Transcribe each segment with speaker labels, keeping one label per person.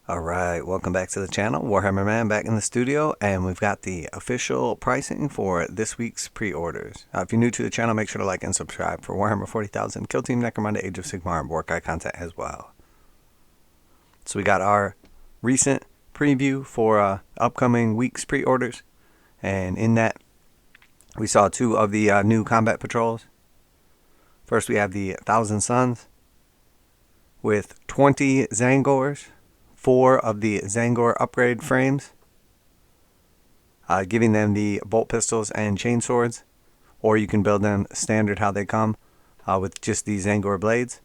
Speaker 1: Alright, welcome back to the channel. Warhammer Man back in the studio, and we've got the official pricing for this week's pre-orders. If you're new to the channel, make sure to like and subscribe for Warhammer 40,000, Kill Team, Necromunda, Age of Sigmar, and warcry content as well. So we got our recent preview for upcoming week's pre-orders, and in that we saw two of the new combat patrols. First we have the 1,000 Suns with 20 Tzaangors. 4 of the Tzaangor upgrade frames, giving them the bolt pistols and chain swords, or you can build them standard how they come with just the Tzaangor blades.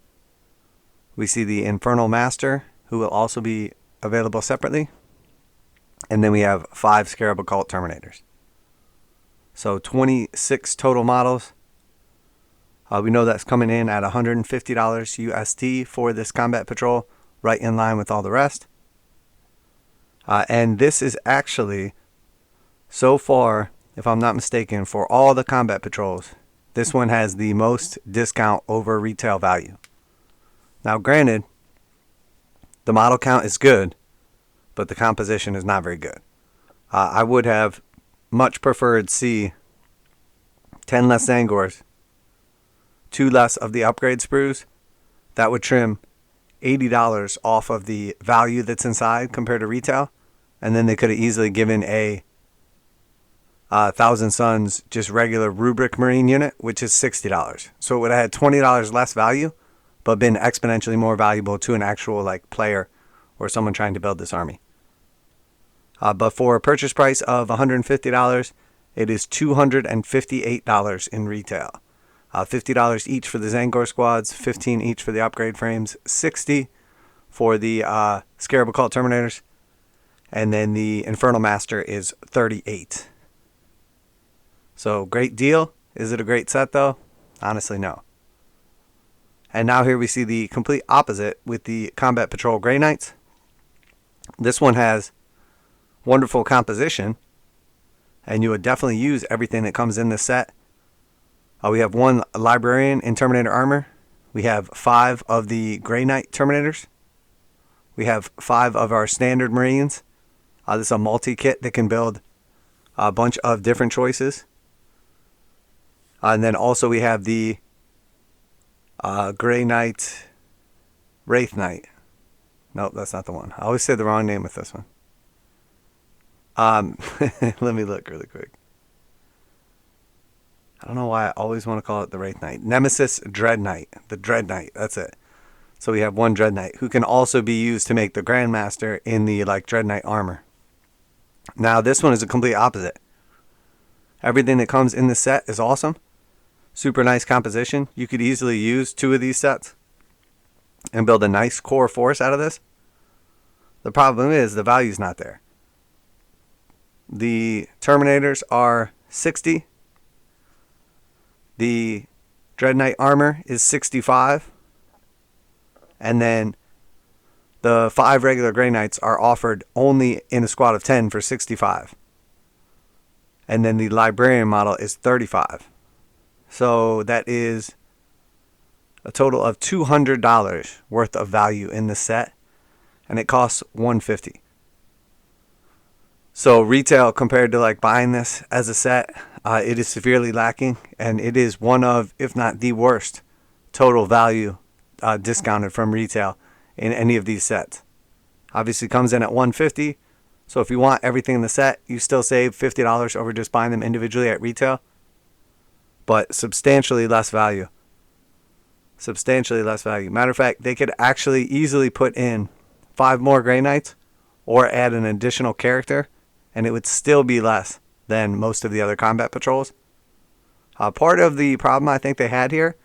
Speaker 1: We see the Infernal Master, who will also be available separately, and then we have 5 Scarab Acult Terminators. So 26 total models. We know that's coming in at $150 USD for this combat patrol, right in line with all the rest. And this is actually, so far, if I'm not mistaken, for all the combat patrols, this one has the most discount over retail value. Now granted, the model count is good, but the composition is not very good. I would have much preferred see 10 less Tzaangors, 2 less of the upgrade sprues. That would trim $80 off of the value that's inside compared to retail, and then they could have easily given a 1,000 Suns just regular rubric marine unit, which is $60. So it would have had $20 less value, but been exponentially more valuable to an actual like player or someone trying to build this army. But for a purchase price of $150, it is $258 in retail. $50 each for the Tzaangor squads, $15 each for the upgrade frames, $60 for the Scarab Acult Terminators, and then the Infernal Master is $38. So great deal. Is it a great set though? Honestly, no. And now here we see the complete opposite with the Combat Patrol Grey Knights. This one has wonderful composition, and you would definitely use everything that comes in this set. We have 1 Librarian in Terminator armor. We have 5 of the Grey Knight Terminators. We have 5 of our standard Marines. This is a multi-kit that can build a bunch of different choices. And then also we have the Grey Knight, Wraith Knight. Nope, that's not the one. I always say the wrong name with this one. Let me look really quick. I don't know why I always want to call it the Wraith Knight. Nemesis Dreadknight. The Dreadknight. That's it. So we have 1 Dreadknight who can also be used to make the Grandmaster in the like Dreadknight armor. Now this one is a complete opposite. Everything that comes in this set is awesome. Super nice composition. You could easily use 2 of these sets and build a nice core force out of this. The problem is the value's not there. The Terminators are $60. The Dreadknight armor is $65. And then the 5 regular Grey Knights are offered only in a squad of 10 for $65. And then the Librarian model is $35. So that is a total of $200 worth of value in this set. And it costs $150. So retail compared to like buying this as a set, it is severely lacking, and it is one of, if not the worst, total value discounted from retail in any of these sets. Obviously comes in at $150, so if you want everything in the set, you still save $50 over just buying them individually at retail, but substantially less value. Substantially less value. Matter of fact, they could actually easily put in 5 more Grey Knights or add an additional character, and it would still be less than most of the other combat patrols. Part of the problem I think they had here,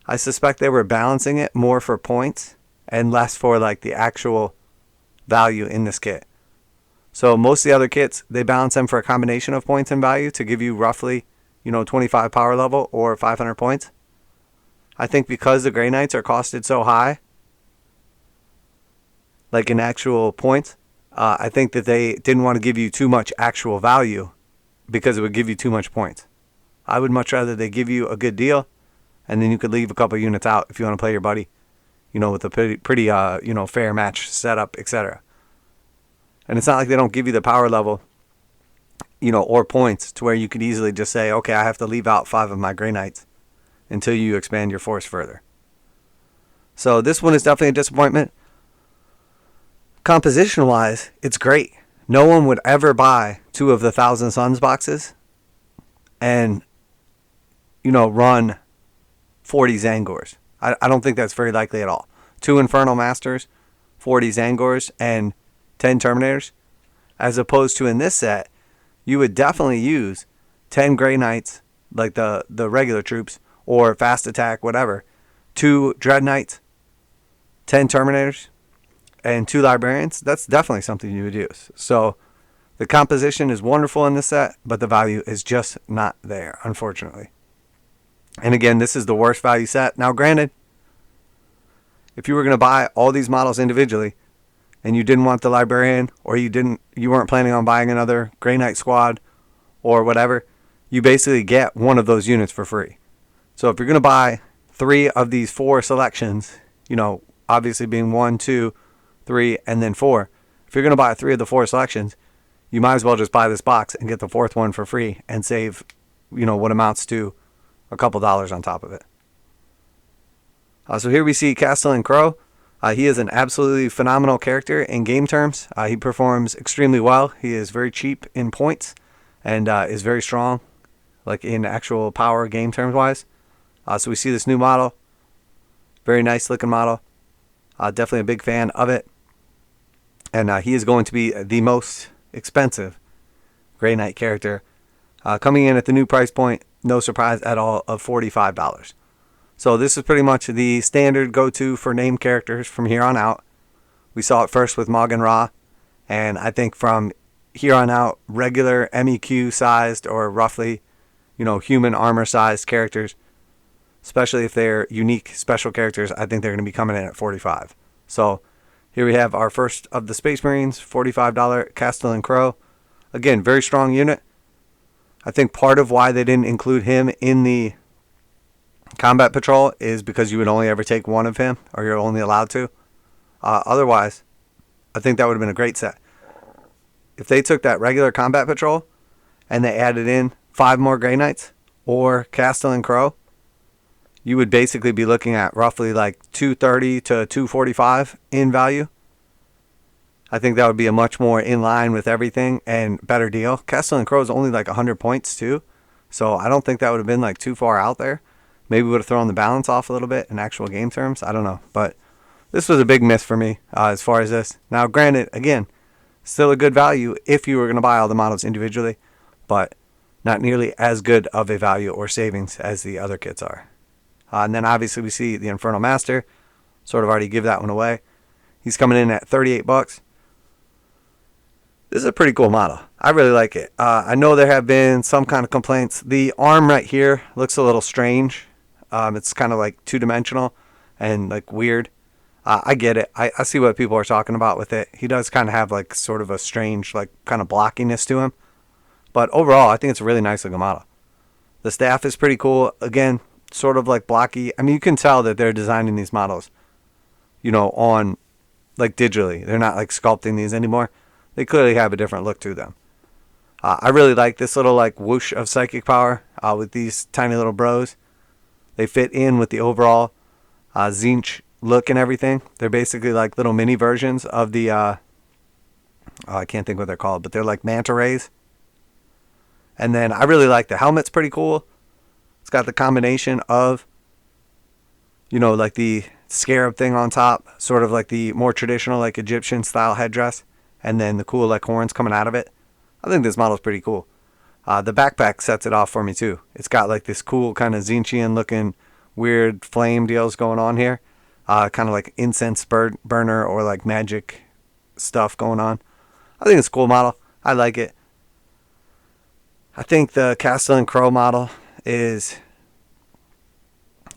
Speaker 1: I suspect they were balancing it more for points and less for like the actual value in this kit. So most of the other kits, they balance them for a combination of points and value to give you roughly, 25 power level or 500 points. I think because the Grey Knights are costed so high, like in actual points, I think that they didn't want to give you too much actual value because it would give you too much points. I would much rather they give you a good deal, and then you could leave a couple units out if you want to play your buddy. with a pretty fair match setup, etc. And it's not like they don't give you the power level, or points to where you could easily just say, okay, I have to leave out 5 of my Grey Knights until you expand your force further. So this one is definitely a disappointment. Composition-wise, it's great. No one would ever buy 2 of the Thousand Suns boxes and, run 40 Tzaangors. I don't think that's very likely at all. 2 Infernal Masters, 40 Tzaangors, and 10 Terminators. As opposed to in this set, you would definitely use 10 Grey Knights, like the regular troops, or fast attack, whatever. 2 Dreadknights, 10 Terminators, and 2 Librarians. That's definitely something you would use. So the composition is wonderful in this set, but the value is just not there, unfortunately. And again, this is the worst value set. Now, granted, if you were going to buy all these models individually, and you didn't want the Librarian, or you weren't planning on buying another Grey Knight squad, or whatever, you basically get one of those units for free. So if you're going to buy 3 of these 4 selections, obviously being 1, 2, 3, and then 4. If you're going to buy 3 of the 4 selections, you might as well just buy this box and get the 4th one for free and save, what amounts to a couple dollars on top of it. So here we see Castellan Crowe. He is an absolutely phenomenal character in game terms. He performs extremely well. He is very cheap in points and is very strong, like in actual power game terms wise. So we see this new model. Very nice looking model. Definitely a big fan of it. And he is going to be the most expensive Grey Knight character. Coming in at the new price point, no surprise at all, of $45. So this is pretty much the standard go-to for named characters from here on out. We saw it first with Moggan Ra, and I think from here on out, regular MEQ sized or roughly, human armor sized characters, especially if they're unique special characters, I think they're going to be coming in at $45. So here we have our first of the Space Marines, $45 Castellan Crowe. Again, very strong unit. I think part of why they didn't include him in the combat patrol is because you would only ever take 1 of him, or you're only allowed to. Otherwise, I think that would have been a great set. If they took that regular combat patrol and they added in 5 more Grey Knights or Castellan Crowe, you would basically be looking at roughly like 230 to 245 in value. I think that would be a much more in line with everything and better deal. Castellan Crowe is only like 100 points too, so I don't think that would have been like too far out there. Maybe would have thrown the balance off a little bit in actual game terms. I don't know, but this was a big miss for me as far as this. Now, granted, again, still a good value if you were going to buy all the models individually, but not nearly as good of a value or savings as the other kits are. And then obviously we see the Infernal Master. Sort of already give that one away. He's coming in at $38. This is a pretty cool model. I really like it. I know there have been some kind of complaints. The arm right here looks a little strange. It's kind of like 2-dimensional and like weird. I get it. I see what people are talking about with it. He does kind of have like sort of a strange like kind of blockiness to him. But overall, I think it's a really nice looking model. The staff is pretty cool. Again, sort of like blocky. I mean, you can tell that they're designing these models, on like digitally. They're not like sculpting these anymore. They clearly have a different look to them. I really like this little like whoosh of psychic power with these tiny little bros. They fit in with the overall Tzeentch look and everything. They're basically like little mini versions of the, I can't think what they're called, but they're like manta rays. And then I really like the helmet's pretty cool. It's got the combination of, like the scarab thing on top, sort of like the more traditional like Egyptian style headdress, and then the cool like horns coming out of it. I think this model's pretty cool. The backpack sets it off for me too. It's got like this cool kind of Tzeentchian looking weird flame deals going on here. Kind of like incense burner or like magic stuff going on. I think it's a cool model. I like it. I think the Castellan Crowe model is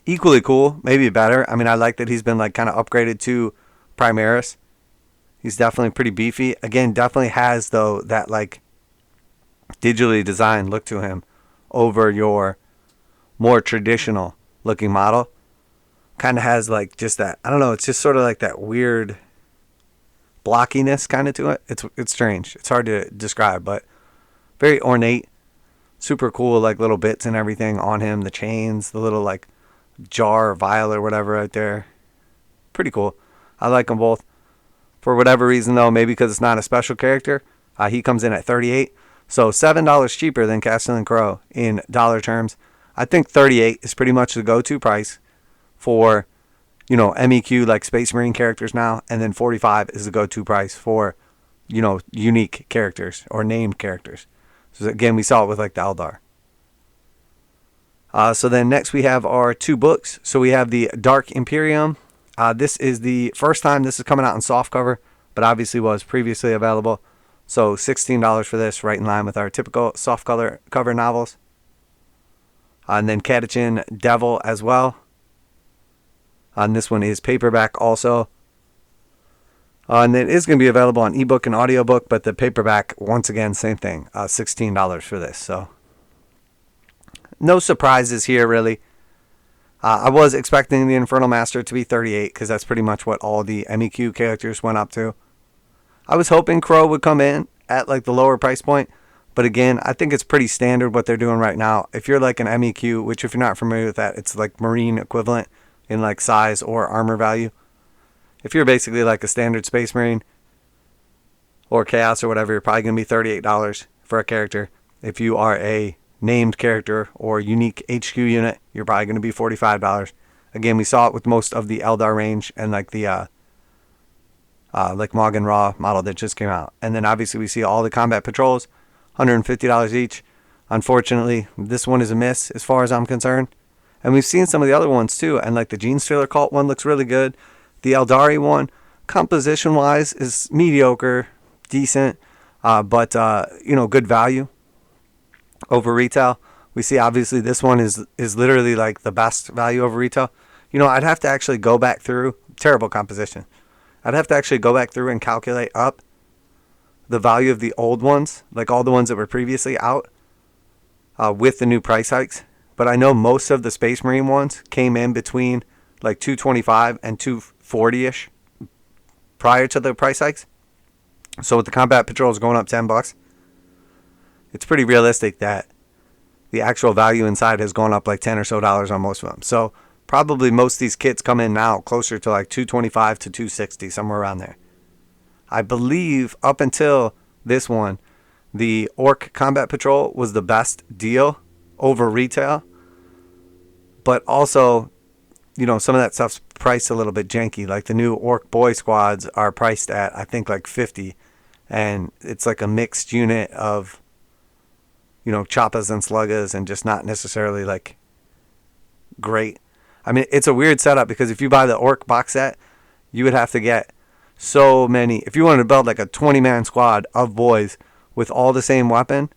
Speaker 1: equally cool, maybe better. I mean, I like that he's been like kind of upgraded to Primaris. He's definitely pretty beefy. Again, definitely has though that like digitally designed look to him over your more traditional looking model. kind of has like just that, I don't know, it's just sort of like that weird blockiness kind of to it. It's strange. It's hard to describe, but very ornate, super cool, like little bits and everything on him. The chains, the little like jar or vial or whatever right there. Pretty cool. I like them both. For whatever reason though, maybe because it's not a special character, he comes in at $38. So $7 cheaper than Castellan Crowe in dollar terms. I think $38 is pretty much the go-to price for, you know, MEQ like Space Marine characters now, and then $45 is the go-to price for, you know, unique characters or named characters. So again, we saw it with like the Eldar. So then next we have our two books. So we have the Dark Imperium. This is the first time this is coming out in softcover, but obviously was previously available. So $16 for this, right in line with our typical softcover novels. And then Catachan Devil as well. And this one is paperback also. And it is going to be available on ebook and audiobook, but the paperback, once again, same thing. $16 for this. So no surprises here, really. I was expecting the Infernal Master to be $38 because that's pretty much what all the MEQ characters went up to. I was hoping Crowe would come in at like the lower price point, but again, I think it's pretty standard what they're doing right now. If you're like an MEQ, which if you're not familiar with that, it's like Marine equivalent in like size or armor value. If you're basically like a standard Space Marine or Chaos or whatever, you're probably going to be $38 for a character. If you are a named character or unique HQ unit, you're probably going to be $45. Again, we saw it with most of the Eldar range and like the like Morgan Raw model that just came out. And then obviously we see all the combat patrols, $150 each. Unfortunately, this one is a miss as far as I'm concerned. And we've seen some of the other ones too. And like the Genestealer Cult one looks really good. The Aeldari one, composition-wise, is mediocre, decent, but you know, good value over retail. We see obviously this one is literally like the best value over retail. You know, I'd have to actually go back through, terrible composition. I'd have to actually go back through and calculate up the value of the old ones, like all the ones that were previously out with the new price hikes. But I know most of the Space Marine ones came in between like $225 and $240-ish prior to the price hikes. So with the combat patrols going up $10, it's pretty realistic that the actual value inside has gone up like $10 or so on most of them. So probably most of these kits come in now closer to like $225 to $260, somewhere around there. I believe up until this one, the Orc Combat Patrol was the best deal over retail. But also, you know, some of that stuff's priced a little bit janky. Like the new Orc Boy squads are priced at, I think, like $50. And it's like a mixed unit of, you know, choppas and sluggas and just not necessarily like great. I mean, it's a weird setup because if you buy the Orc box set, you would have to get so many. If you wanted to build like a 20-man squad of boys with all the same weapon,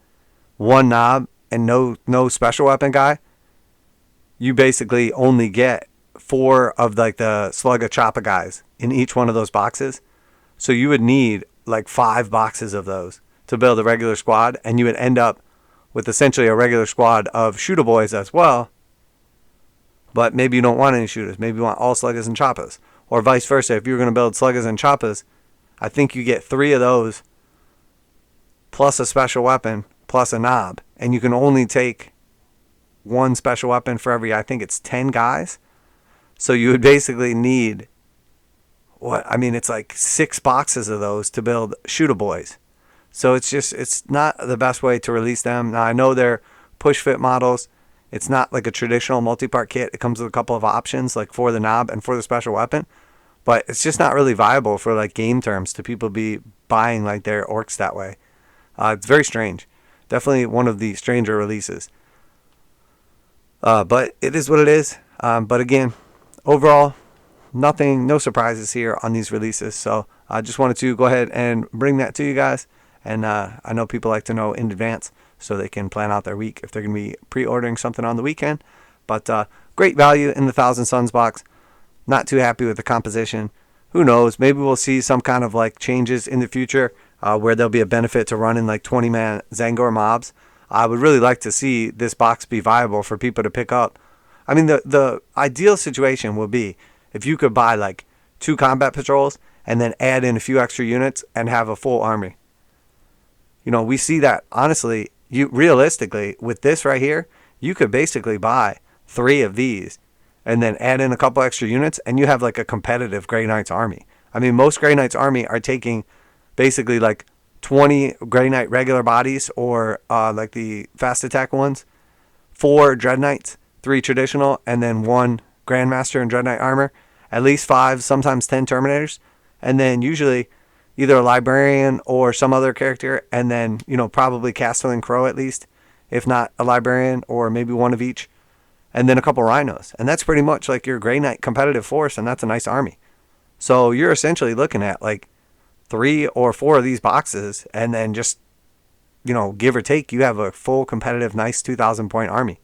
Speaker 1: one knob, and no special weapon guy, you basically only get 4 of like the slugga choppa guys in each one of those boxes. So you would need like 5 boxes of those to build a regular squad, and you would end up with essentially a regular squad of shooter boys as well. But maybe you don't want any shooters. Maybe you want all sluggas and choppas. Or vice versa. If you're going to build sluggas and choppas, I think you get 3 of those plus a special weapon plus a knob. And you can only take 1 special weapon for every, I think it's 10 guys. So you would basically need, it's like 6 boxes of those to build shooter boys. So it's not the best way to release them. Now I know they're push fit models. It's not like a traditional multi-part kit. It comes with a couple of options, like for the knob and for the special weapon. But it's just not really viable for like game terms to people be buying like their orcs that way. It's very strange. Definitely one of the stranger releases. But it is what it is. But again, overall, no surprises here on these releases. So I just wanted to go ahead and bring that to you guys. And I know people like to know in advance so they can plan out their week if they're going to be pre-ordering something on the weekend. But great value in the Thousand Suns box. Not too happy with the composition. Who knows? Maybe we'll see some kind of like changes in the future where there'll be a benefit to running like 20-man Tzaangor mobs. I would really like to see this box be viable for people to pick up I mean, the ideal situation would be if you could buy like 2 combat patrols and then add in a few extra units and have a full army. You know, we see that, honestly, you realistically, with this right here, you could basically buy 3 of these and then add in a couple extra units and you have like a competitive Grey Knights army. I mean, most Grey Knights army are taking basically like 20 Grey Knight regular bodies or like the fast attack ones, 4 Dreadknights, 3 traditional, and then 1 Grandmaster and Dreadknight armor, at least 5, sometimes 10 Terminators, and then usually either a Librarian or some other character, and then, you know, probably Castellan Crowe at least, if not a Librarian, or maybe 1 of each, and then a couple Rhinos. And that's pretty much like your Grey Knight competitive force, and that's a nice army. So you're essentially looking at like 3 or 4 of these boxes, and then just, you know, give or take, you have a full competitive, nice 2,000 point army.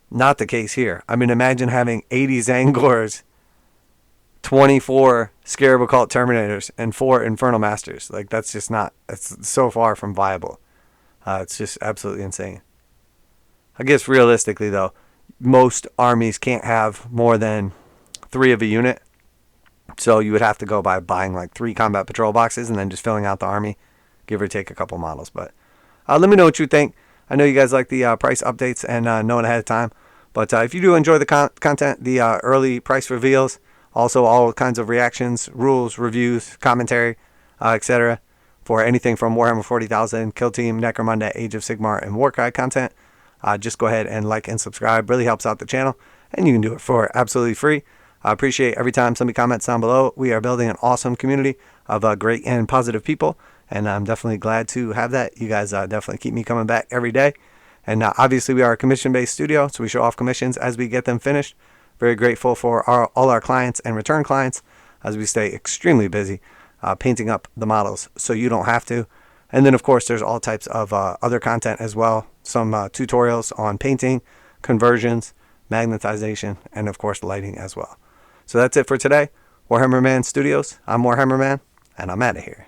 Speaker 1: Not the case here. I mean, imagine having 80 Tzaangors, 24 Scarab Acult Terminators, and 4 Infernal Masters. Like, that's just not, it's so far from viable. It's just absolutely insane. I guess realistically, though, most armies can't have more than 3 of a unit. So you would have to go by buying like 3 combat patrol boxes and then just filling out the army, give or take a couple models. But let me know what you think. I know you guys like the price updates and knowing ahead of time. But if you do enjoy the content, the early price reveals, also all kinds of reactions, rules, reviews, commentary, etc. for anything from Warhammer 40,000, Kill Team, Necromunda, Age of Sigmar, and Warcry content, just go ahead and like and subscribe. Really helps out the channel, and you can do it for absolutely free. I appreciate every time somebody comments down below. We are building an awesome community of great and positive people, and I'm definitely glad to have that. You guys definitely keep me coming back every day. And obviously, we are a commission-based studio, so we show off commissions as we get them finished. Very grateful for all our clients and return clients as we stay extremely busy painting up the models so you don't have to. And then, of course, there's all types of other content as well. Some tutorials on painting, conversions, magnetization, and, of course, lighting as well. So that's it for today. Warhammer Man Studios. I'm Warhammer Man, and I'm out of here.